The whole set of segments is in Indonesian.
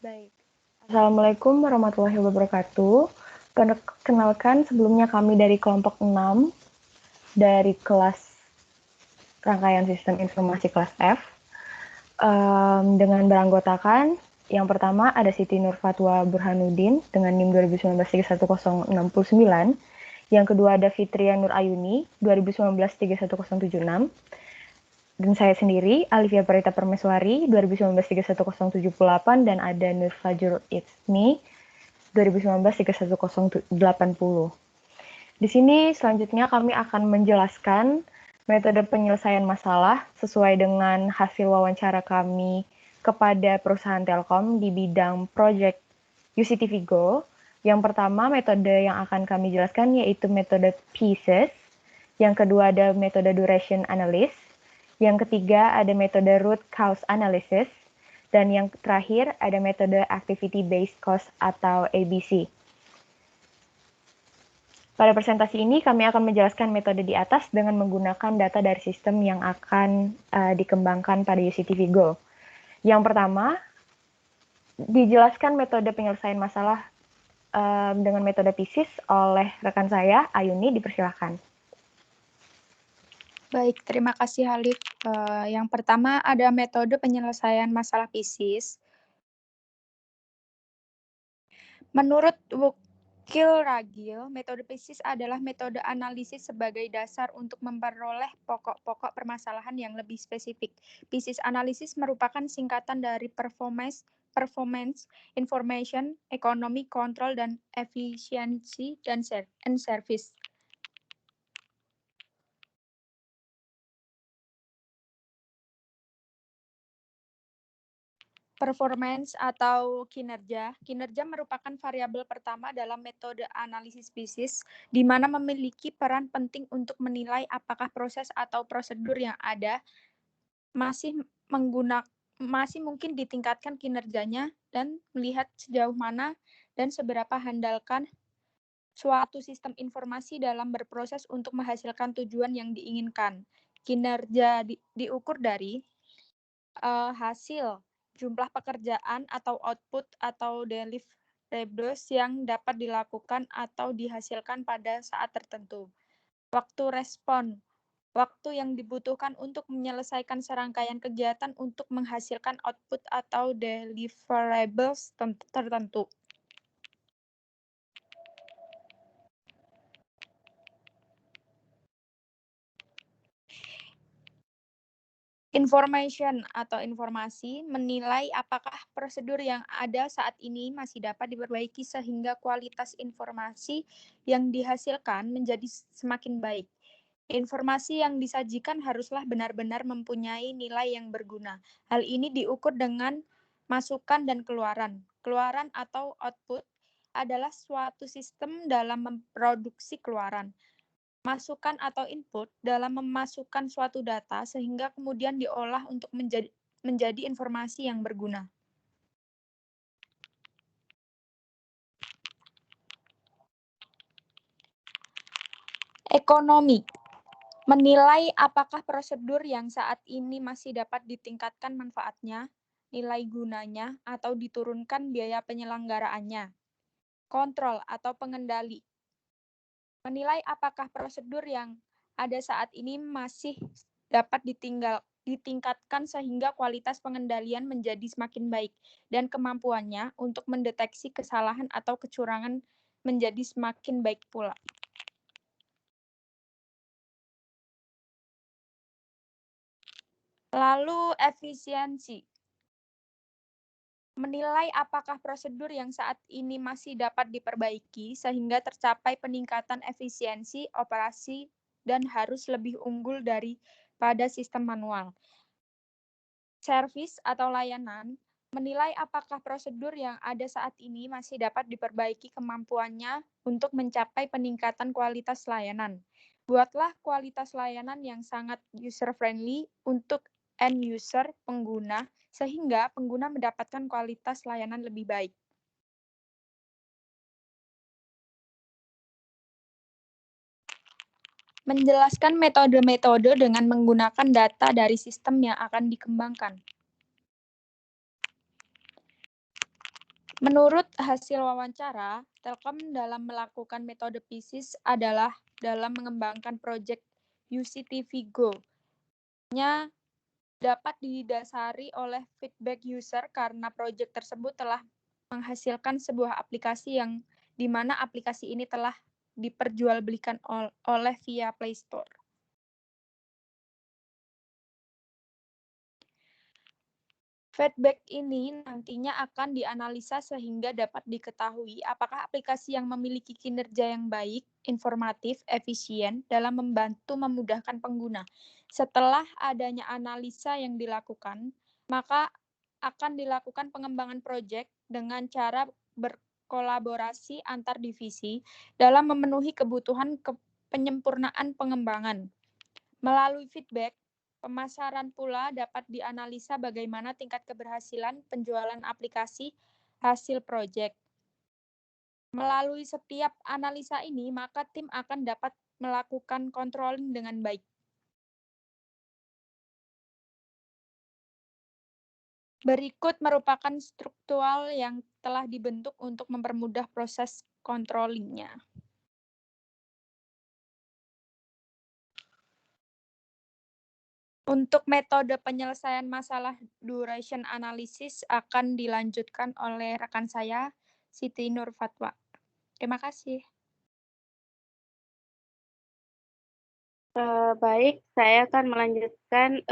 Baik. Assalamualaikum warahmatullahi wabarakatuh. Kenalkan sebelumnya kami dari kelompok 6 dari kelas rangkaian sistem informasi kelas F. Dengan beranggotakan yang pertama ada Siti Nur Fatwa Burhanuddin dengan NIM 2019-31069. Yang kedua ada Fitria Nur Ayuni 2019-31076. Dan saya sendiri, Alivia Parita Permeswari, 2019-31078, dan ada Nur Fajrul Itsmi, 2019-31080. Di sini selanjutnya kami akan menjelaskan metode penyelesaian masalah sesuai dengan hasil wawancara kami kepada perusahaan Telkom di bidang project UCTV Go. Yang pertama, metode yang akan kami jelaskan yaitu metode pieces. Yang kedua ada metode duration analysis. Yang ketiga ada metode root cause analysis. Dan yang terakhir ada metode activity based cost atau ABC. Pada presentasi ini kami akan menjelaskan metode di atas dengan menggunakan data dari sistem yang akan dikembangkan pada UCTV Go. Yang pertama, dijelaskan metode penyelesaian masalah dengan metode pieces oleh rekan saya, Ayuni, dipersilakan. Baik, terima kasih Halif. Yang pertama ada metode penyelesaian masalah pieces. Menurut Wukil Ragil, metode pieces adalah metode analisis sebagai dasar untuk memperoleh pokok-pokok permasalahan yang lebih spesifik. Pieces analysis merupakan singkatan dari performance, information, economy, control, dan efficiency, dan service. Performance atau kinerja. Kinerja merupakan variabel pertama dalam metode analisis pieces, di mana memiliki peran penting untuk menilai apakah proses atau prosedur yang ada masih mungkin ditingkatkan kinerjanya dan melihat sejauh mana dan seberapa handalkan suatu sistem informasi dalam berproses untuk menghasilkan tujuan yang diinginkan. Kinerja diukur dari hasil, jumlah pekerjaan atau output atau deliverables yang dapat dilakukan atau dihasilkan pada saat tertentu. Waktu respon, waktu yang dibutuhkan untuk menyelesaikan serangkaian kegiatan untuk menghasilkan output atau deliverables tertentu. Information atau informasi menilai apakah prosedur yang ada saat ini masih dapat diperbaiki sehingga kualitas informasi yang dihasilkan menjadi semakin baik. Informasi yang disajikan haruslah benar-benar mempunyai nilai yang berguna. Hal ini diukur dengan masukan dan keluaran. Keluaran atau output adalah suatu sistem dalam memproduksi keluaran. Masukan atau input dalam memasukkan suatu data sehingga kemudian diolah untuk menjadi informasi yang berguna. Ekonomi menilai apakah prosedur yang saat ini masih dapat ditingkatkan manfaatnya, nilai gunanya, atau diturunkan biaya penyelenggaraannya. Kontrol atau pengendali menilai apakah prosedur yang ada saat ini masih dapat ditingkatkan sehingga kualitas pengendalian menjadi semakin baik dan kemampuannya untuk mendeteksi kesalahan atau kecurangan menjadi semakin baik pula. Lalu efisiensi. Menilai apakah prosedur yang saat ini masih dapat diperbaiki sehingga tercapai peningkatan efisiensi operasi dan harus lebih unggul daripada sistem manual. Service atau layanan menilai apakah prosedur yang ada saat ini masih dapat diperbaiki kemampuannya untuk mencapai peningkatan kualitas layanan. Buatlah kualitas layanan yang sangat user-friendly untuk end user pengguna, sehingga pengguna mendapatkan kualitas layanan lebih baik. Menjelaskan metode-metode dengan menggunakan data dari sistem yang akan dikembangkan. Menurut hasil wawancara, Telkom dalam melakukan metode PISIS adalah dalam mengembangkan proyek UCTV Go. Nya dapat didasari oleh feedback user karena proyek tersebut telah menghasilkan sebuah aplikasi yang di mana aplikasi ini telah diperjualbelikan oleh via Play Store. Feedback ini nantinya akan dianalisa sehingga dapat diketahui apakah aplikasi yang memiliki kinerja yang baik, informatif, efisien dalam membantu memudahkan pengguna. Setelah adanya analisa yang dilakukan, maka akan dilakukan pengembangan proyek dengan cara berkolaborasi antar divisi dalam memenuhi kebutuhan penyempurnaan pengembangan. Melalui feedback, pemasaran pula dapat dianalisa bagaimana tingkat keberhasilan penjualan aplikasi hasil proyek. Melalui setiap analisa ini, maka tim akan dapat melakukan controlling dengan baik. Berikut merupakan struktural yang telah dibentuk untuk mempermudah proses controlling-nya. Untuk metode penyelesaian masalah duration analysis akan dilanjutkan oleh rekan saya, Siti Nur Fatwa. Terima kasih. Baik, saya akan melanjutkan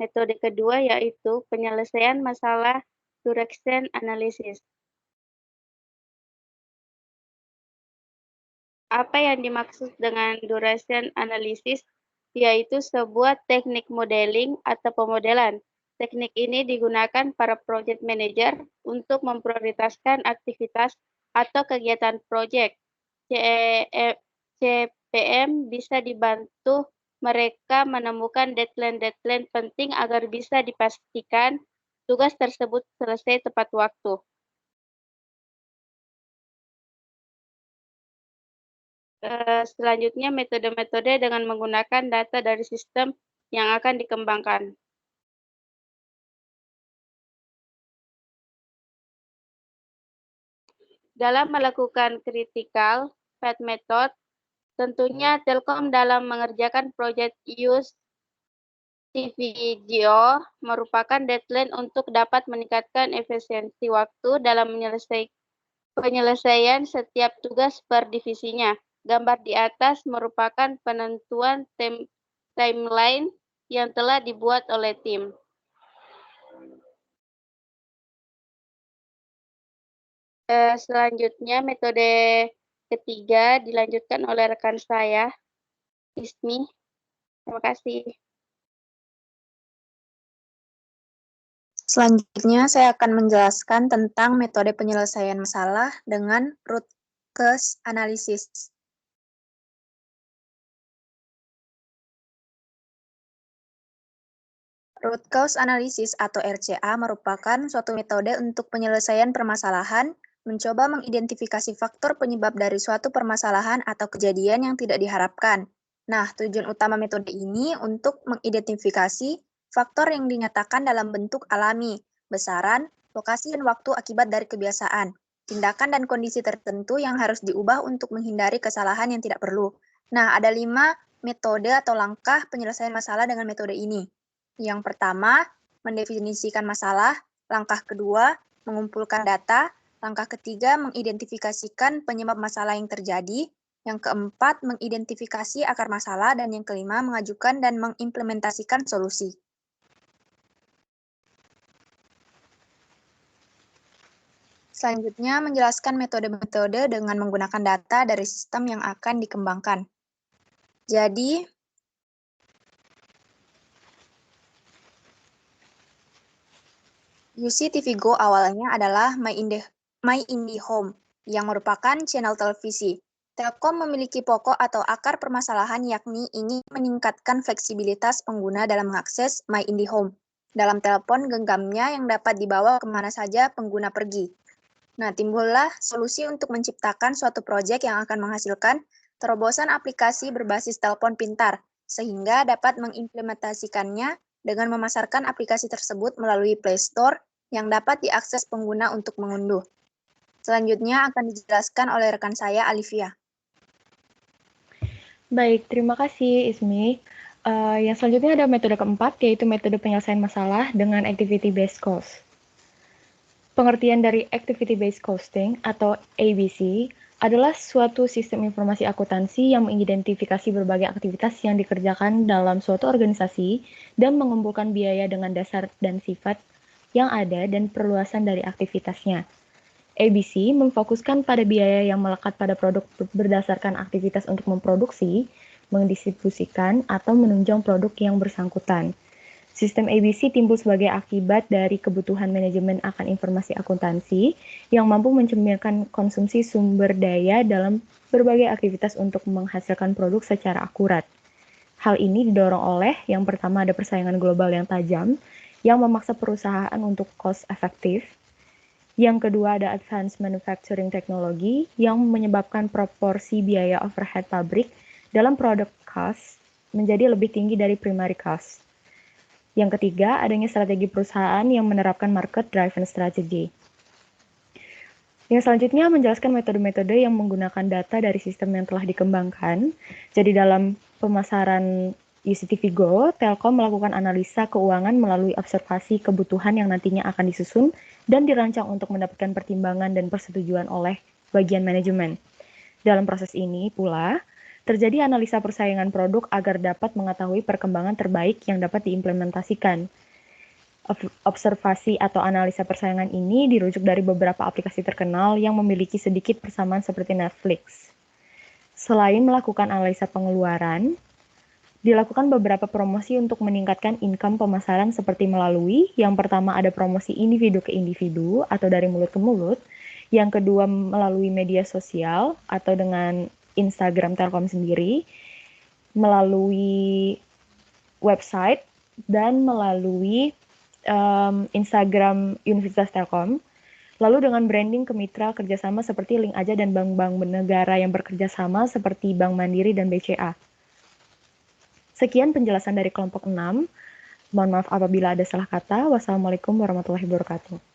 metode kedua, yaitu penyelesaian masalah duration analysis. Apa yang dimaksud dengan duration analysis? Yaitu sebuah teknik modeling atau pemodelan. Teknik ini digunakan para project manager untuk memprioritaskan aktivitas atau kegiatan proyek. CPM bisa dibantu mereka menemukan deadline-deadline penting agar bisa dipastikan tugas tersebut selesai tepat waktu. Selanjutnya, metode-metode dengan menggunakan data dari sistem yang akan dikembangkan. Dalam melakukan critical path method, tentunya Telkom dalam mengerjakan proyek UCTV-GO merupakan deadline untuk dapat meningkatkan efisiensi waktu dalam penyelesaian setiap tugas per divisinya. Gambar di atas merupakan penentuan timeline yang telah dibuat oleh tim. Selanjutnya, metode ketiga dilanjutkan oleh rekan saya, Ismi. Terima kasih. Selanjutnya, saya akan menjelaskan tentang metode penyelesaian masalah dengan root cause analysis. Root cause analysis atau RCA merupakan suatu metode untuk penyelesaian permasalahan, mencoba mengidentifikasi faktor penyebab dari suatu permasalahan atau kejadian yang tidak diharapkan. Nah, tujuan utama metode ini untuk mengidentifikasi faktor yang dinyatakan dalam bentuk alami, besaran, lokasi dan waktu akibat dari kebiasaan, tindakan dan kondisi tertentu yang harus diubah untuk menghindari kesalahan yang tidak perlu. Nah, ada 5 metode atau langkah penyelesaian masalah dengan metode ini. Yang pertama, mendefinisikan masalah. Langkah kedua, mengumpulkan data. Langkah ketiga, mengidentifikasikan penyebab masalah yang terjadi. Yang keempat, mengidentifikasi akar masalah. Dan yang kelima, mengajukan dan mengimplementasikan solusi. Selanjutnya, menjelaskan metode-metode dengan menggunakan data dari sistem yang akan dikembangkan. Jadi, UCTV Go awalnya adalah My IndiHome, yang merupakan channel televisi. Telkom memiliki pokok atau akar permasalahan yakni ingin meningkatkan fleksibilitas pengguna dalam mengakses My IndiHome dalam telepon genggamnya yang dapat dibawa kemana saja pengguna pergi. Nah, timbullah solusi untuk menciptakan suatu proyek yang akan menghasilkan terobosan aplikasi berbasis telepon pintar, sehingga dapat mengimplementasikannya dengan memasarkan aplikasi tersebut melalui Play Store yang dapat diakses pengguna untuk mengunduh. Selanjutnya akan dijelaskan oleh rekan saya, Alivia. Baik, terima kasih Ismi. Yang selanjutnya ada metode keempat, yaitu metode penyelesaian masalah dengan activity-based cost. Pengertian dari activity-based costing atau ABC adalah suatu sistem informasi akuntansi yang mengidentifikasi berbagai aktivitas yang dikerjakan dalam suatu organisasi dan mengumpulkan biaya dengan dasar dan sifat yang ada dan perluasan dari aktivitasnya. ABC memfokuskan pada biaya yang melekat pada produk berdasarkan aktivitas untuk memproduksi, mendistribusikan, atau menunjang produk yang bersangkutan. Sistem ABC timbul sebagai akibat dari kebutuhan manajemen akan informasi akuntansi yang mampu mencerminkan konsumsi sumber daya dalam berbagai aktivitas untuk menghasilkan produk secara akurat. Hal ini didorong oleh, yang pertama ada persaingan global yang tajam, yang memaksa perusahaan untuk cost efektif. Yang kedua ada advanced manufacturing technology yang menyebabkan proporsi biaya overhead pabrik dalam product cost menjadi lebih tinggi dari primary cost. Yang ketiga, adanya strategi perusahaan yang menerapkan market-driven strategy. Yang selanjutnya menjelaskan metode-metode yang menggunakan data dari sistem yang telah dikembangkan. Jadi dalam pemasaran UCTV Go, Telkom melakukan analisa keuangan melalui observasi kebutuhan yang nantinya akan disusun dan dirancang untuk mendapatkan pertimbangan dan persetujuan oleh bagian manajemen. Dalam proses ini pula, terjadi analisa persaingan produk agar dapat mengetahui perkembangan terbaik yang dapat diimplementasikan. Observasi atau analisa persaingan ini dirujuk dari beberapa aplikasi terkenal yang memiliki sedikit persamaan seperti Netflix. Selain melakukan analisa pengeluaran, dilakukan beberapa promosi untuk meningkatkan income pemasaran seperti melalui, yang pertama ada promosi individu ke individu atau dari mulut ke mulut, yang kedua melalui media sosial atau dengan Instagram Telkom sendiri, melalui website, dan melalui Instagram Universitas Telkom, lalu dengan branding ke mitra kerjasama seperti Link Aja dan bank-bank negara yang bekerja sama seperti Bank Mandiri dan BCA. Sekian penjelasan dari kelompok 6. Mohon maaf apabila ada salah kata. Wassalamualaikum warahmatullahi wabarakatuh.